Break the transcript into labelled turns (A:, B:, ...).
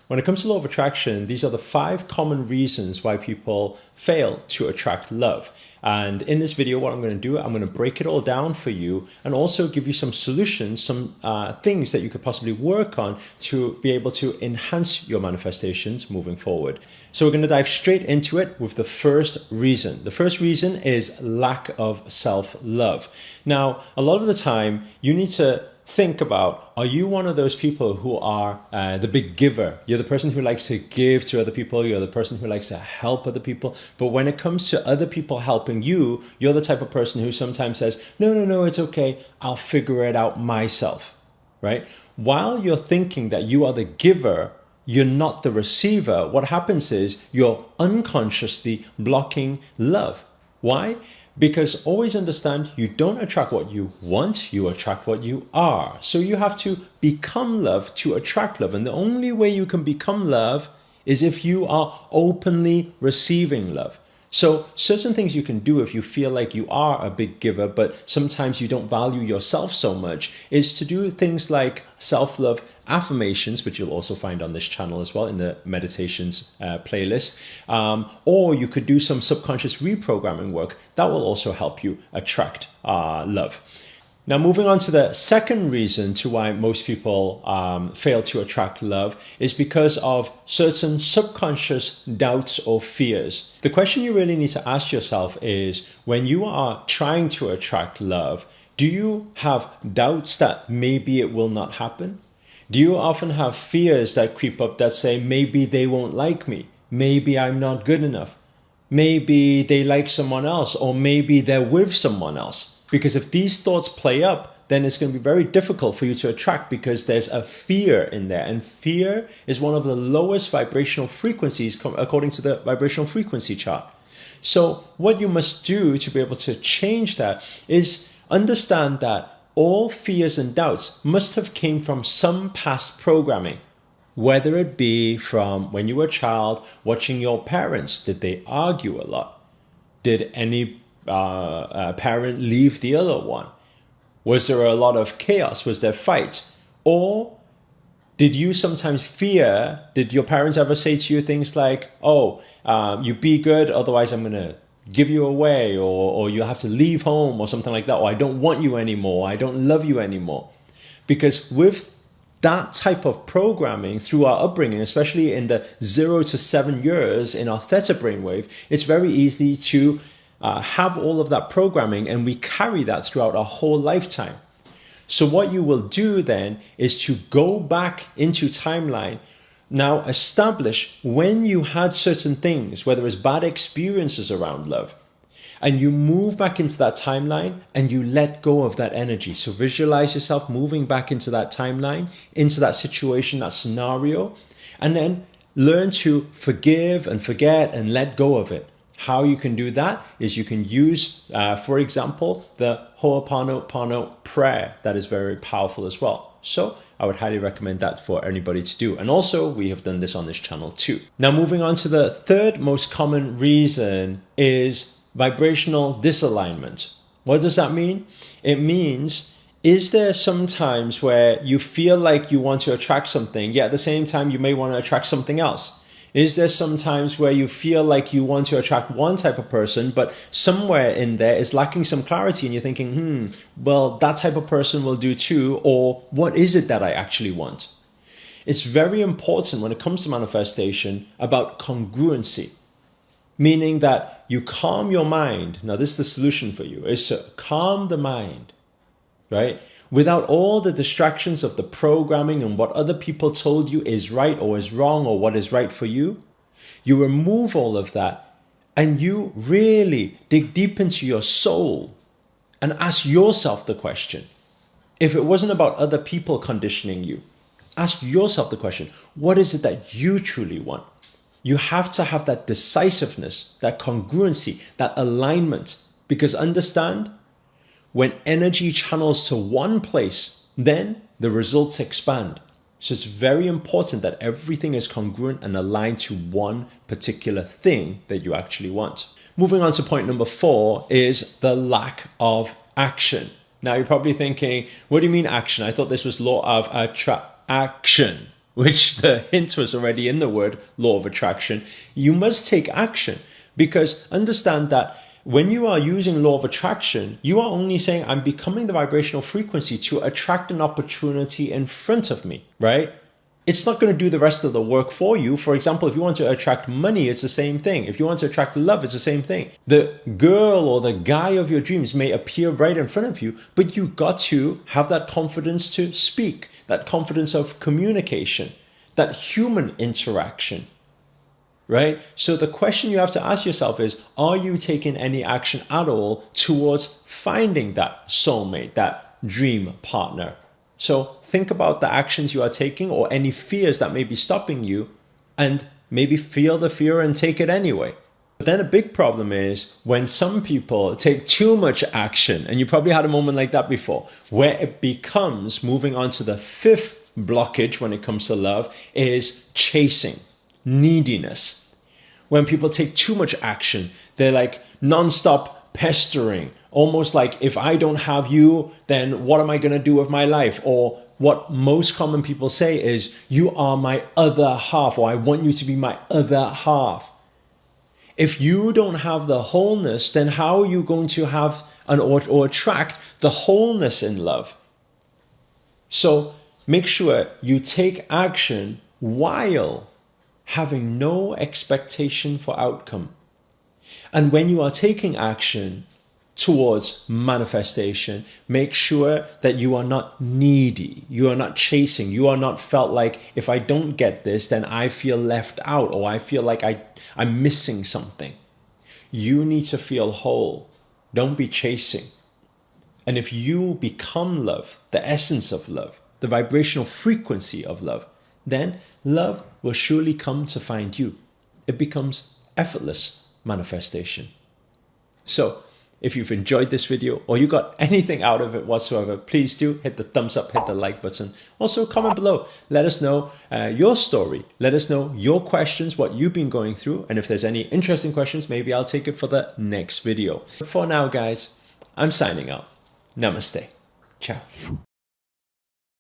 A: When it comes to law of attraction, these are the 5 common reasons why people fail to attract love. And in this video, what I'm going to do, I'm going to break it all down for you and also give you some solutions, some things that you could possibly work on to be able to enhance your manifestations moving forward. So we're going to dive straight into it with the first reason. The first reason is lack of self-love. Now, a lot of the time, you need to think about, are you one of those people who are the big giver? You're the person who likes to give to other people. You're the person who likes to help other people. But when it comes to other people helping you, you're the type of person who sometimes says, no, it's okay. I'll figure it out myself, right? While you're thinking that you are the giver, you're not the receiver. What happens is you're unconsciously blocking love. Why? Because always understand, you don't attract what you want, you attract what you are. So you have to become love to attract love. And the only way you can become love is if you are openly receiving love. So certain things you can do if you feel like you are a big giver, but sometimes you don't value yourself so much, is to do things like self-love affirmations, which you'll also find on this channel as well in the meditations playlist. Or you could do some subconscious reprogramming work that will also help you attract love. Now, moving on to the second reason to why most people fail to attract love is because of certain subconscious doubts or fears. The question you really need to ask yourself is, when you are trying to attract love, do you have doubts that maybe it will not happen? Do you often have fears that creep up that say, maybe they won't like me, maybe I'm not good enough, maybe they like someone else, or maybe they're with someone else? Because if these thoughts play up, then it's going to be very difficult for you to attract, because there's a fear in there. And fear is one of the lowest vibrational frequencies according to the vibrational frequency chart. So what you must do to be able to change that is understand that all fears and doubts must have came from some past programming. Whether it be from when you were a child, watching your parents. Did they argue a lot? Did any parent leave the other one? Was there a lot of chaos? Was there fight? Or did you sometimes fear, did your parents ever say to you things like, you be good, otherwise I'm going to give you away, or you have to leave home, or something like that, or I don't want you anymore, I don't love you anymore? Because with that type of programming through our upbringing, especially in the 0 to 7 years in our theta brainwave, it's very easy to have all of that programming, and we carry that throughout our whole lifetime. So what you will do then is to go back into timeline, now establish when you had certain things, whether it's bad experiences around love, and you move back into that timeline and you let go of that energy. So visualize yourself moving back into that timeline, into that situation, that scenario, and then learn to forgive and forget and let go of it. How you can do that is you can use, for example, the Ho'oponopono prayer. That is very powerful as well. So I would highly recommend that for anybody to do. And also, we have done this on this channel too. Now, moving on to the third most common reason is vibrational disalignment. What does that mean? It means, is there some times where you feel like you want to attract something, yet at the same time you may want to attract something else? Is there some times where you feel like you want to attract one type of person, but somewhere in there is lacking some clarity and you're thinking, well, that type of person will do too, or what is it that I actually want? It's very important when it comes to manifestation about congruency, meaning that you calm your mind. Now, this is the solution for you, is to calm the mind, right? Without all the distractions of the programming and what other people told you is right or is wrong or what is right for you. You remove all of that and you really dig deep into your soul and ask yourself the question. If it wasn't about other people conditioning you, ask yourself the question, what is it that you truly want? You have to have that decisiveness, that congruency, that alignment, because understand, when energy channels to one place, then the results expand. So it's very important that everything is congruent and aligned to one particular thing that you actually want. Moving on to point number 4 is the lack of action. Now you're probably thinking, what do you mean action? I thought this was law of attraction, which the hint was already in the word law of attraction, you must take action. Because understand that when you are using law of attraction, you are only saying, I'm becoming the vibrational frequency to attract an opportunity in front of me, right? It's not going to do the rest of the work for you. For example, if you want to attract money, it's the same thing. If you want to attract love, it's the same thing. The girl or the guy of your dreams may appear right in front of you, but you got to have that confidence to speak, that confidence of communication, that human interaction, right? So the question you have to ask yourself is, are you taking any action at all towards finding that soulmate, that dream partner? So think about the actions you are taking or any fears that may be stopping you, and maybe feel the fear and take it anyway. But then a big problem is when some people take too much action, and you probably had a moment like that before, where it becomes, moving on to the fifth blockage when it comes to love, is chasing, neediness. When people take too much action, they're like nonstop pestering, almost like, if I don't have you, then what am I going to do with my life? Or what most common people say is, you are my other half, or I want you to be my other half. If you don't have the wholeness, then how are you going to have or attract the wholeness in love? So make sure you take action while having no expectation for outcome. And when you are taking action towards manifestation, make sure that you are not needy, you are not chasing, you are not felt like, if I don't get this, then I feel left out, or I feel like I'm missing something. You need to feel whole. Don't be chasing. And if you become love, the essence of love, the vibrational frequency of love, then love will surely come to find you. It becomes effortless manifestation. So if you've enjoyed this video or you got anything out of it whatsoever, please do hit the thumbs up, hit the like button. Also comment below. Let us know your story. Let us know your questions, what you've been going through. And if there's any interesting questions, maybe I'll take it for the next video. But for now, guys, I'm signing out. Namaste. Ciao.